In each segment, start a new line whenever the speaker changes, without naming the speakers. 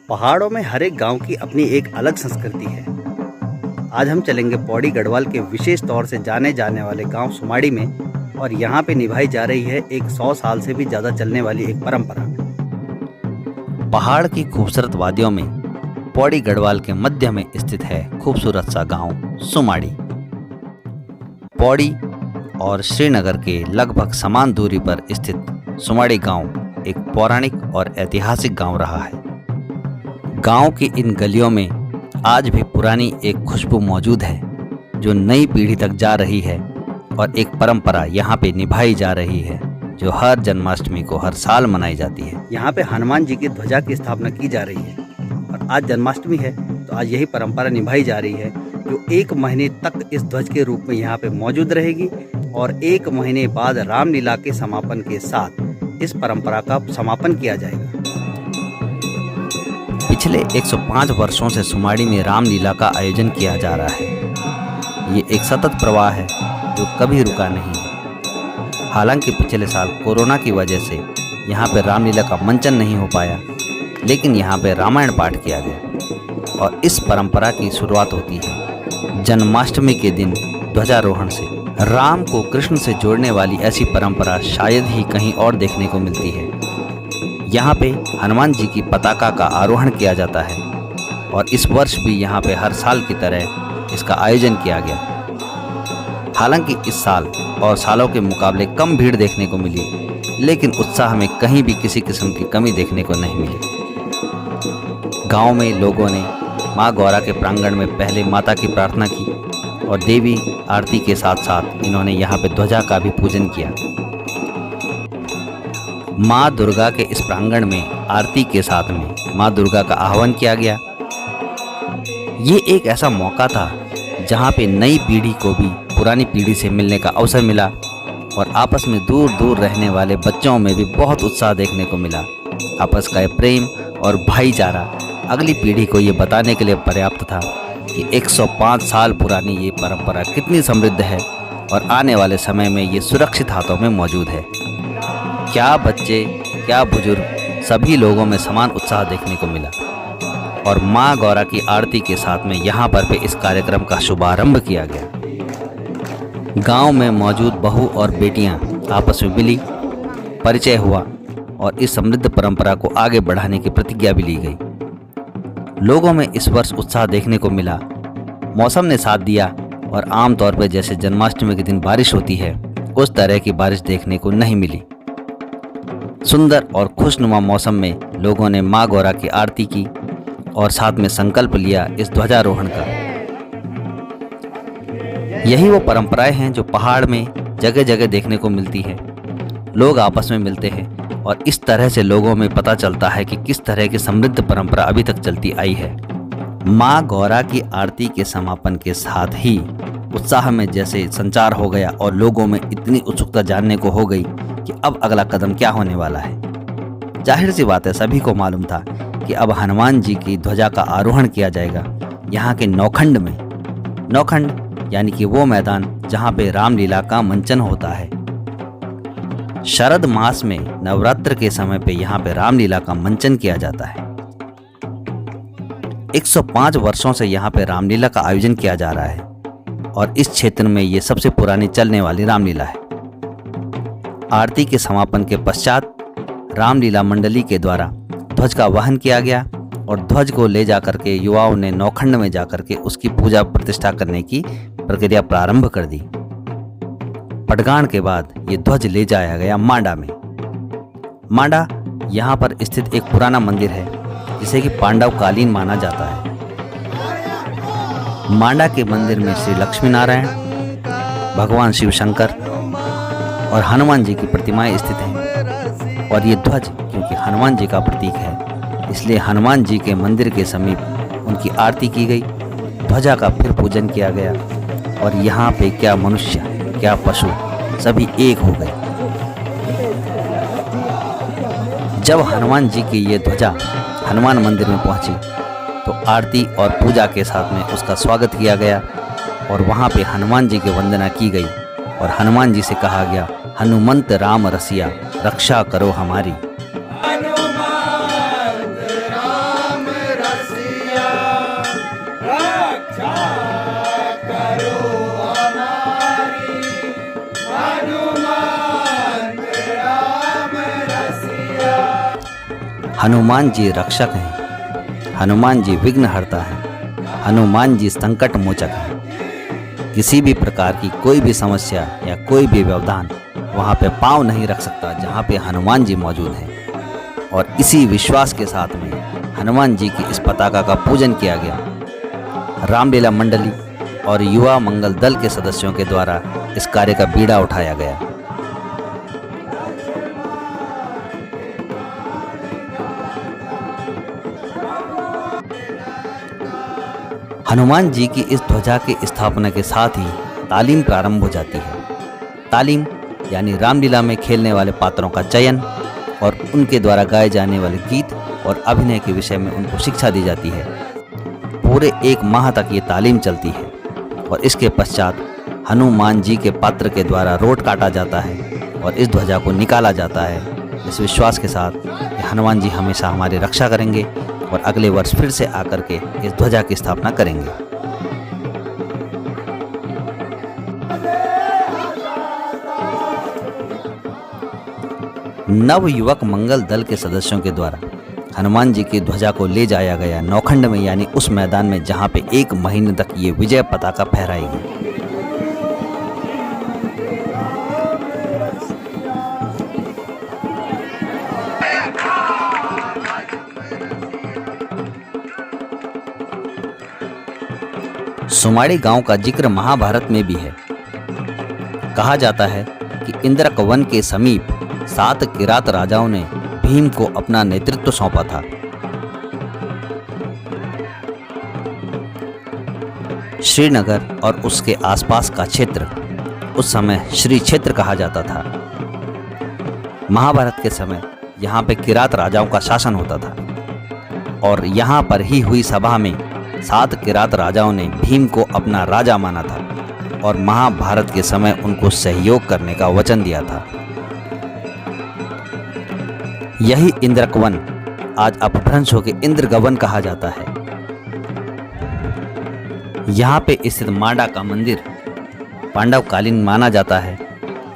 पहाड़ों में हर एक गांव की अपनी एक अलग संस्कृति है। आज हम चलेंगे पौड़ी गढ़वाल के विशेष तौर से जाने जाने वाले गांव सुमाड़ी में और यहाँ पे निभाई जा रही है एक 100 साल से भी ज़्यादा चलने वाली एक परंपरा। पहाड़ की खूबसूरत वादियों में पौड़ी गढ़वाल के मध्य में स्थित है खूबसूरत सा गांव सुमाड़ी। पौड़ी और श्रीनगर के लगभग समान दूरी पर स्थित सुमाड़ी गांव एक पौराणिक और ऐतिहासिक गांव रहा है। गांव की इन गलियों में आज भी पुरानी एक खुशबू मौजूद है जो नई पीढ़ी तक जा रही है और एक परंपरा यहाँ पे निभाई जा रही है जो हर जन्माष्टमी को हर साल मनाई जाती है। यहाँ पे हनुमान जी की ध्वजा की स्थापना की जा रही है और आज जन्माष्टमी है तो आज यही परंपरा निभाई जा रही है जो 1 महीने तक इस ध्वज के रूप में यहाँ पे मौजूद रहेगी और 1 महीने बाद रामलीला के समापन के साथ इस परंपरा का समापन किया जाएगा। पिछले 105 वर्षों से सुमाड़ी में रामलीला का आयोजन किया जा रहा है। ये एक सतत प्रवाह है जो कभी रुका नहीं है। हालांकि पिछले साल कोरोना की वजह से यहाँ पर रामलीला का मंचन नहीं हो पाया, लेकिन यहाँ पे रामायण पाठ किया गया और इस परंपरा की शुरुआत होती है जन्माष्टमी के दिन ध्वजारोहण से। राम को कृष्ण से जोड़ने वाली ऐसी परंपरा शायद ही कहीं और देखने को मिलती है। यहाँ पे हनुमान जी की पताका का आरोहण किया जाता है और इस वर्ष भी यहाँ पे हर साल की तरह इसका आयोजन किया गया। हालांकि इस साल और सालों के मुकाबले कम भीड़ देखने को मिली, लेकिन उत्साह में कहीं भी किसी किस्म की कमी देखने को नहीं मिली। गांव में लोगों ने माँ गौरा के प्रांगण में पहले माता की प्रार्थना की और देवी आरती के साथ साथ इन्होंने यहाँ पे ध्वजा का भी पूजन किया। माँ दुर्गा के इस प्रांगण में आरती के साथ में माँ दुर्गा का आह्वान किया गया। ये एक ऐसा मौका था जहाँ पे नई पीढ़ी को भी पुरानी पीढ़ी से मिलने का अवसर मिला और आपस में दूर दूर रहने वाले बच्चों में भी बहुत उत्साह देखने को मिला। आपस का प्रेम और भाईचारा अगली पीढ़ी को ये बताने के लिए पर्याप्त था कि 105 साल पुरानी ये परंपरा कितनी समृद्ध है और आने वाले समय में ये सुरक्षित हाथों में मौजूद है। क्या बच्चे क्या बुजुर्ग सभी लोगों में समान उत्साह देखने को मिला और माँ गौरा की आरती के साथ में यहाँ पर भी इस कार्यक्रम का शुभारंभ किया गया। गांव में मौजूद बहू और बेटियां आपस में मिली, परिचय हुआ और इस समृद्ध परंपरा को आगे बढ़ाने की प्रतिज्ञा भी ली गई। लोगों में इस वर्ष उत्साह देखने को मिला। मौसम ने साथ दिया और आमतौर पर जैसे जन्माष्टमी के दिन बारिश होती है उस तरह की बारिश देखने को नहीं मिली। सुंदर और खुशनुमा मौसम में लोगों ने माँ गौरा की आरती की और साथ में संकल्प लिया इस ध्वजारोहण का। यही वो परंपराएं हैं जो पहाड़ में जगह जगह देखने को मिलती है। लोग आपस में मिलते हैं और इस तरह से लोगों में पता चलता है कि किस तरह की समृद्ध परंपरा अभी तक चलती आई है। माँ गौरा की आरती के समापन के साथ ही उत्साह में जैसे संचार हो गया और लोगों में इतनी उत्सुकता जानने को हो गई कि अब अगला कदम क्या होने वाला है। जाहिर सी बात है, सभी को मालूम था कि अब हनुमान जी की ध्वजा का आरोहण किया जाएगा यहाँ के नौखंड में। नौखंड यानी कि वो मैदान जहाँ पे रामलीला का मंचन होता है। शरद मास में नवरात्र के समय पे यहाँ पे रामलीला का मंचन किया जाता है। 105 वर्षों से यहाँ पे रामलीला का आयोजन किया जा रहा है और इस क्षेत्र में ये सबसे पुरानी चलने वाली रामलीला है। आरती के समापन के पश्चात रामलीला मंडली के द्वारा ध्वज का वहन किया गया और ध्वज को ले जाकर के युवाओं ने नौखंड में जाकर के उसकी पूजा प्रतिष्ठा करने की प्रक्रिया प्रारंभ कर दी। पटगान के बाद ये ध्वज ले जाया गया मांडा में। मांडा यहाँ पर स्थित एक पुराना मंदिर है जिसे कि पांडव कालीन माना जाता है। मांडा के मंदिर में श्री लक्ष्मी नारायण, भगवान शिव शंकर और हनुमान जी की प्रतिमाएं स्थित हैं और ये ध्वज क्योंकि हनुमान जी का प्रतीक है इसलिए हनुमान जी के मंदिर के समीप उनकी आरती की गई, ध्वजा का फिर पूजन किया गया और यहाँ पे क्या मनुष्य क्या पशु सभी एक हो गए। जब हनुमान जी की ये ध्वजा हनुमान मंदिर में पहुंची तो आरती और पूजा के साथ में उसका स्वागत किया गया और वहाँ पे हनुमान जी की वंदना की गई और हनुमान जी से कहा गया, हनुमंत राम रसिया रक्षा करो हमारी। हनुमान जी रक्षक हैं, हनुमान जी विघ्नहर्ता हैं, हनुमान जी संकट मोचक हैं। किसी भी प्रकार की कोई भी समस्या या कोई भी व्यवधान वहाँ पे पाँव नहीं रख सकता जहाँ पे हनुमान जी मौजूद हैं। और इसी विश्वास के साथ में हनुमान जी की इस पताका का पूजन किया गया। रामलीला मंडली और युवा मंगल दल के सदस्यों के द्वारा इस कार्य का बीड़ा उठाया गया। हनुमान जी की इस ध्वजा की स्थापना के साथ ही तालीम प्रारंभ हो जाती है। तालीम यानी रामलीला में खेलने वाले पात्रों का चयन और उनके द्वारा गाए जाने वाले गीत और अभिनय के विषय में उनको शिक्षा दी जाती है। पूरे 1 माह तक ये तालीम चलती है और इसके पश्चात हनुमान जी के पात्र के द्वारा रोट काटा जाता है और इस ध्वजा को निकाला जाता है, इस विश्वास के साथ कि हनुमान जी हमेशा हमारी रक्षा करेंगे और अगले वर्ष फिर से आकर के इस ध्वजा की स्थापना करेंगे। नव युवक मंगल दल के सदस्यों के द्वारा हनुमान जी की ध्वजा को ले जाया गया नौखंड में, यानी उस मैदान में जहां पे 1 महीने तक ये विजय पताका फहराएगी। सुमाड़ी गांव का जिक्र महाभारत में भी है। कहा जाता है कि इंद्रक वन के समीप 7 किरात राजाओं ने भीम को अपना नेतृत्व सौंपा था। श्रीनगर और उसके आसपास का क्षेत्र उस समय श्री क्षेत्र कहा जाता था। महाभारत के समय यहाँ पे किरात राजाओं का शासन होता था और यहाँ पर ही हुई सभा में 7 किरात राजाओं ने भीम को अपना राजा माना था और महाभारत के समय उनको सहयोग करने का वचन दिया था। यही इंद्रकवन आज अपभ्रंश होकर इंद्रगवन कहा जाता है। यहाँ पे स्थित मांडा का मंदिर पांडवकालीन माना जाता है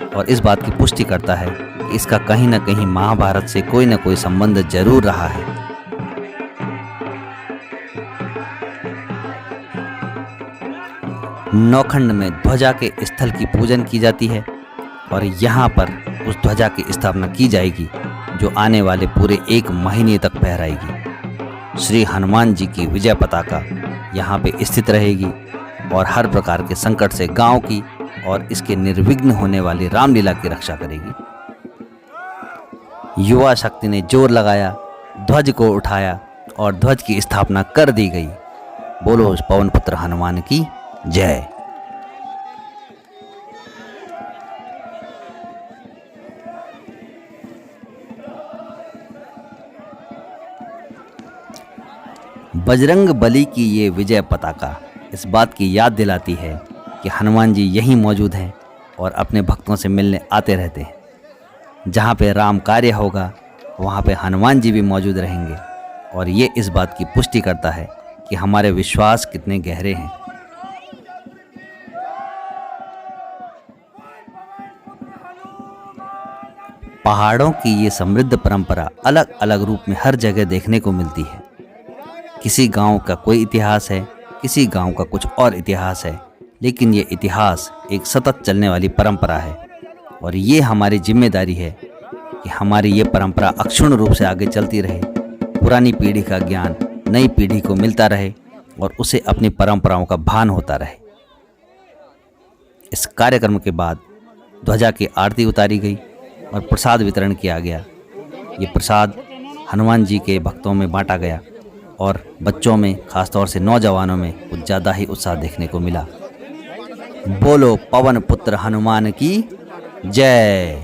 और इस बात की पुष्टि करता है कि इसका कहीं न कहीं महाभारत से कोई न कोई संबंध जरूर रहा है। नौखंड में ध्वजा के स्थल की पूजन की जाती है और यहाँ पर उस ध्वजा की स्थापना की जाएगी जो आने वाले पूरे 1 महीने तक फहराएगी। श्री हनुमान जी की विजय पताका यहाँ पे स्थित रहेगी और हर प्रकार के संकट से गांव की और इसके निर्विघ्न होने वाली रामलीला की रक्षा करेगी। युवा शक्ति ने जोर लगाया, ध्वज को उठाया और ध्वज की स्थापना कर दी गई। बोलो पवन पुत्र हनुमान की जय। बजरंग बली की ये विजय पताका इस बात की याद दिलाती है कि हनुमान जी यहीं मौजूद हैं और अपने भक्तों से मिलने आते रहते हैं। जहाँ पे राम कार्य होगा वहाँ पे हनुमान जी भी मौजूद रहेंगे और ये इस बात की पुष्टि करता है कि हमारे विश्वास कितने गहरे हैं। पहाड़ों की ये समृद्ध परंपरा अलग अलग रूप में हर जगह देखने को मिलती है। किसी गांव का कोई इतिहास है, किसी गांव का कुछ और इतिहास है, लेकिन ये इतिहास एक सतत चलने वाली परंपरा है और ये हमारी जिम्मेदारी है कि हमारी ये परंपरा अक्षुण्ण रूप से आगे चलती रहे, पुरानी पीढ़ी का ज्ञान नई पीढ़ी को मिलता रहे और उसे अपनी परंपराओं का भान होता रहे। इस कार्यक्रम के बाद ध्वजा की आरती उतारी गई और प्रसाद वितरण किया गया। ये प्रसाद हनुमान जी के भक्तों में बांटा गया और बच्चों में, खासतौर से नौजवानों में कुछ ज़्यादा ही उत्साह देखने को मिला। बोलो पवन पुत्र हनुमान की जय।